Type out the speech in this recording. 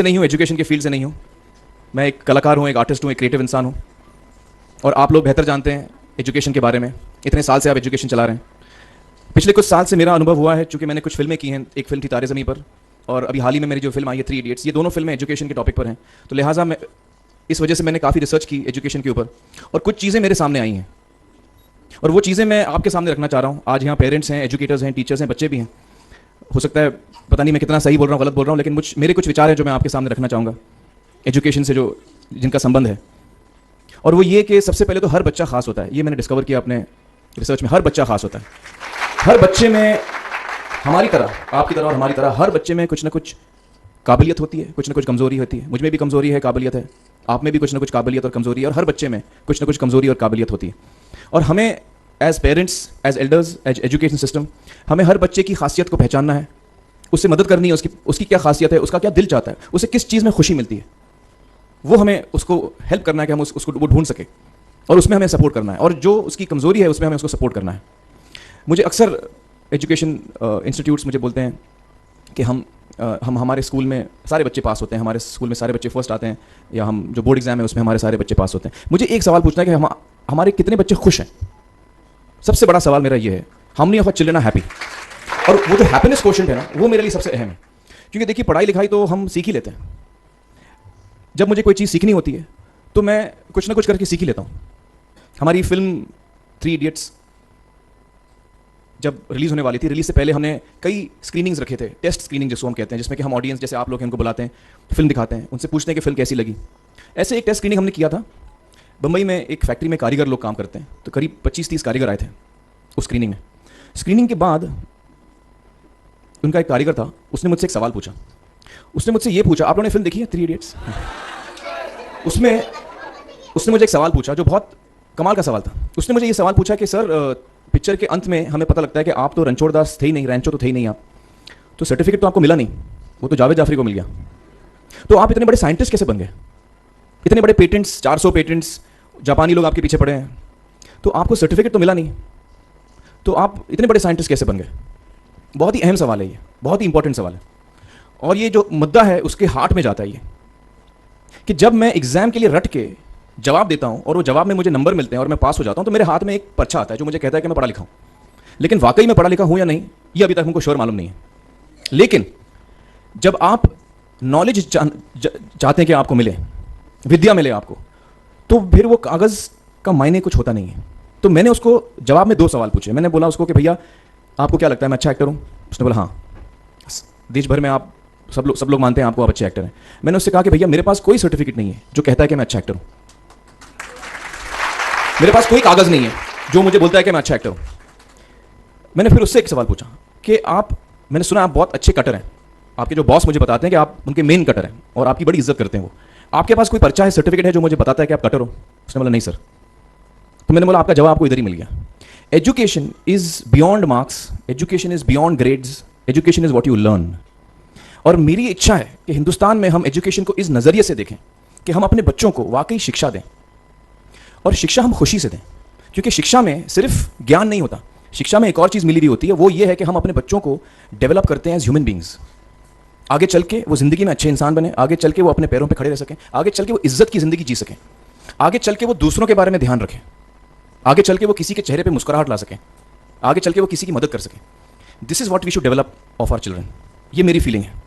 नहीं हूँ, एजुकेशन के फील्ड से नहीं हूँ। मैं एक कलाकार हूँ, एक आर्टिस्ट हूँ, एक क्रिएटिव इंसान हूँ। और आप लोग बेहतर जानते हैं एजुकेशन के बारे में, इतने साल से आप एजुकेशन चला रहे हैं। पिछले कुछ साल से मेरा अनुभव हुआ है, चूँकि मैंने कुछ फिल्में की हैं। एक फिल्म थी तारे ज़मीं पर, और अभी हाल ही में मेरी जो फिल्म आई है 3 इडियट्स, ये दोनों फिल्में एजुकेशन के टॉपिक पर हैं। तो लिहाजा मैं इस वजह से मैंने काफ़ी रिसर्च की एजुकेशन के ऊपर, और कुछ चीज़ें मेरे सामने आई हैं, और वो चीज़ें मैं आपके सामने रखना चाह रहा हूँ। आज यहाँ पेरेंट्स हैं, एजुकेटर्स हैं, टीचर्स हैं, बच्चे भी हैं। हो सकता है पता नहीं मैं कितना सही बोल रहा हूँ, गलत बोल रहा हूँ, लेकिन मेरे कुछ विचार हैं जो मैं आपके सामने रखना चाहूँगा एजुकेशन से, जो जिनका संबंध है। और वो ये कि सबसे पहले तो हर बच्चा खास होता है। ये मैंने डिस्कवर किया अपने रिसर्च में। हर बच्चा खास होता है। हर बच्चे में, हमारी तरह, आपकी तरह और हमारी तरह, हर बच्चे में कुछ ना कुछ काबिलियत होती है, कुछ ना कुछ कमज़ोरी होती है। मुझ में भी कमज़ोरी है, काबिलियत है। आप में भी कुछ ना कुछ काबिलियत और कमज़ोरी है, और हर बच्चे में कुछ ना कुछ कमज़ोरी और काबिलियत होती है। और हमें as parents, as elders, as education system, हमें हर बच्चे की खासियत को पहचानना है, उससे मदद करनी है। उसकी क्या खासियत है, उसका क्या दिल चाहता है, उसे किस चीज़ में खुशी मिलती है, वो हमें उसको हेल्प करना है कि हम उसको वो ढूंढ सके, और उसमें हमें सपोर्ट करना है। और जो उसकी कमज़ोरी है उसमें हमें उसको सपोर्ट करना है। मुझे अक्सर एजुकेशन इंस्टीट्यूट्स मुझे बोलते हैं कि हम हमारे स्कूल में सारे बच्चे पास होते हैं, हमारे स्कूल में सारे बच्चे फर्स्ट आते हैं, या हम जो बोर्ड एग्जाम है उसमें हमारे सारे बच्चे पास होते हैं। मुझे एक सवाल पूछना है कि हमारे कितने बच्चे खुश हैं। सबसे बड़ा सवाल मेरा ये है, how many of our children are happy. और वो जो हैप्पीनेस क्वोशेंट है ना, वो मेरे लिए सबसे अहम है। क्योंकि देखिए, पढ़ाई लिखाई तो हम सीख ही लेते हैं। जब मुझे कोई चीज़ सीखनी होती है तो मैं कुछ ना कुछ करके सीख ही लेता हूँ। हमारी फिल्म 3 इडियट्स जब रिलीज़ होने वाली थी, रिलीज से पहले हमने कई स्क्रीनिंग्स रखे थे, टेस्ट स्क्रीनिंग जिसको हम कहते हैं, जिसमें कि हम ऑडियंस, जैसे आप लोग हैं, उनको बुलाते हैं, फिल्म दिखाते हैं, उनसे पूछते हैं कि फिल्म कैसी लगी। ऐसे एक टेस्ट स्क्रीनिंग हमने किया था। बम्बई में एक फैक्ट्री में कारीगर लोग काम करते हैं, तो करीब 25-30 कारीगर आए थे उस स्क्रीनिंग में। स्क्रीनिंग के बाद उनका एक कारीगर था, उसने मुझसे एक सवाल पूछा। उसने मुझसे ये पूछा, आप लोगों ने फिल्म देखी है 3 इडियट्स? उसमें उसने मुझे एक सवाल पूछा जो बहुत कमाल का सवाल था। उसने मुझे ये सवाल पूछा कि सर, पिक्चर के अंत में हमें पता लगता है कि आप तो रणछोड़ दास थे ही नहीं, रैंचो तो थे ही नहीं आप, तो सर्टिफिकेट तो आपको मिला नहीं, वो तो जावेद जाफरी को मिल गया। तो आप इतने बड़े साइंटिस्ट कैसे बन गए? इतने बड़े पेटेंट्स, 400 पेटेंट्स, जापानी लोग आपके पीछे पड़े हैं, तो आपको सर्टिफिकेट तो मिला नहीं, तो आप इतने बड़े साइंटिस्ट कैसे बन गए? बहुत ही अहम सवाल है ये, बहुत ही इंपॉर्टेंट सवाल है। और ये जो मुद्दा है उसके हार्ट में जाता है ये, कि जब मैं एग्जाम के लिए रट के जवाब देता हूं और वो जवाब में मुझे नंबर मिलते हैं और मैं पास हो जाता हूं, तो मेरे हाथ में एक पर्चा आता है जो मुझे कहता है कि मैं पढ़ा लिखा हूं। लेकिन वाकई में पढ़ा लिखा हूं या नहीं, ये अभी तक हमको श्योर मालूम नहीं है। लेकिन जब आप नॉलेज चाहते हैं कि आपको मिले, विद्या मिले आपको, तो फिर वो कागज़ का मायने कुछ होता नहीं है। तो मैंने उसको जवाब में 2 सवाल पूछे। मैंने बोला उसको कि भैया, आपको क्या लगता है मैं अच्छा एक्टर हूं? उसने बोला हाँ, देश भर में आप सब लोग मानते हैं आपको, आप अच्छे एक्टर हैं। मैंने उससे कहा कि भैया, मेरे पास कोई सर्टिफिकेट नहीं है जो कहता है कि मैं अच्छा एक्टर हूं। मेरे पास कोई कागज नहीं है जो मुझे बोलता है कि मैं अच्छा एक्टर हूं। मैंने फिर उससे एक सवाल पूछा कि मैंने सुना आप बहुत अच्छे कटर हैं, आपके जो बॉस मुझे बताते हैं कि आप उनके मेन कटर हैं और आपकी बड़ी इज्जत करते हैं वो, आपके पास कोई पर्चा है, सर्टिफिकेट है जो मुझे बताता है कि आप कटर हो? उसने बोला नहीं सर। तो मैंने बोला आपका जवाब आपको इधर ही मिल गया। Education is beyond marks, education is beyond grades, education is what you learn. और मेरी इच्छा है कि हिंदुस्तान में हम एजुकेशन को इस नज़रिए से देखें कि हम अपने बच्चों को वाकई शिक्षा दें, और शिक्षा हम खुशी से दें। क्योंकि शिक्षा में सिर्फ ज्ञान नहीं होता, शिक्षा में एक और चीज़ मिली हुई होती है, वो ये है कि हम अपने बच्चों को डेवलप करते हैं एज ह्यूमन बींग्स। आगे चल के वो ज़िंदगी में अच्छे इंसान बने, आगे चल के वो अपने पैरों पर खड़े रह सकें, आगे चल के वो इज्जत की ज़िंदगी जी सकें, आगे चल के वो दूसरों के बारे में ध्यान रखें, आगे चल के वो किसी के चेहरे पर मुस्कुराहट ला सकें, आगे चल के वो किसी की मदद कर सकें। This is what we should develop of our children. ये मेरी फीलिंग है।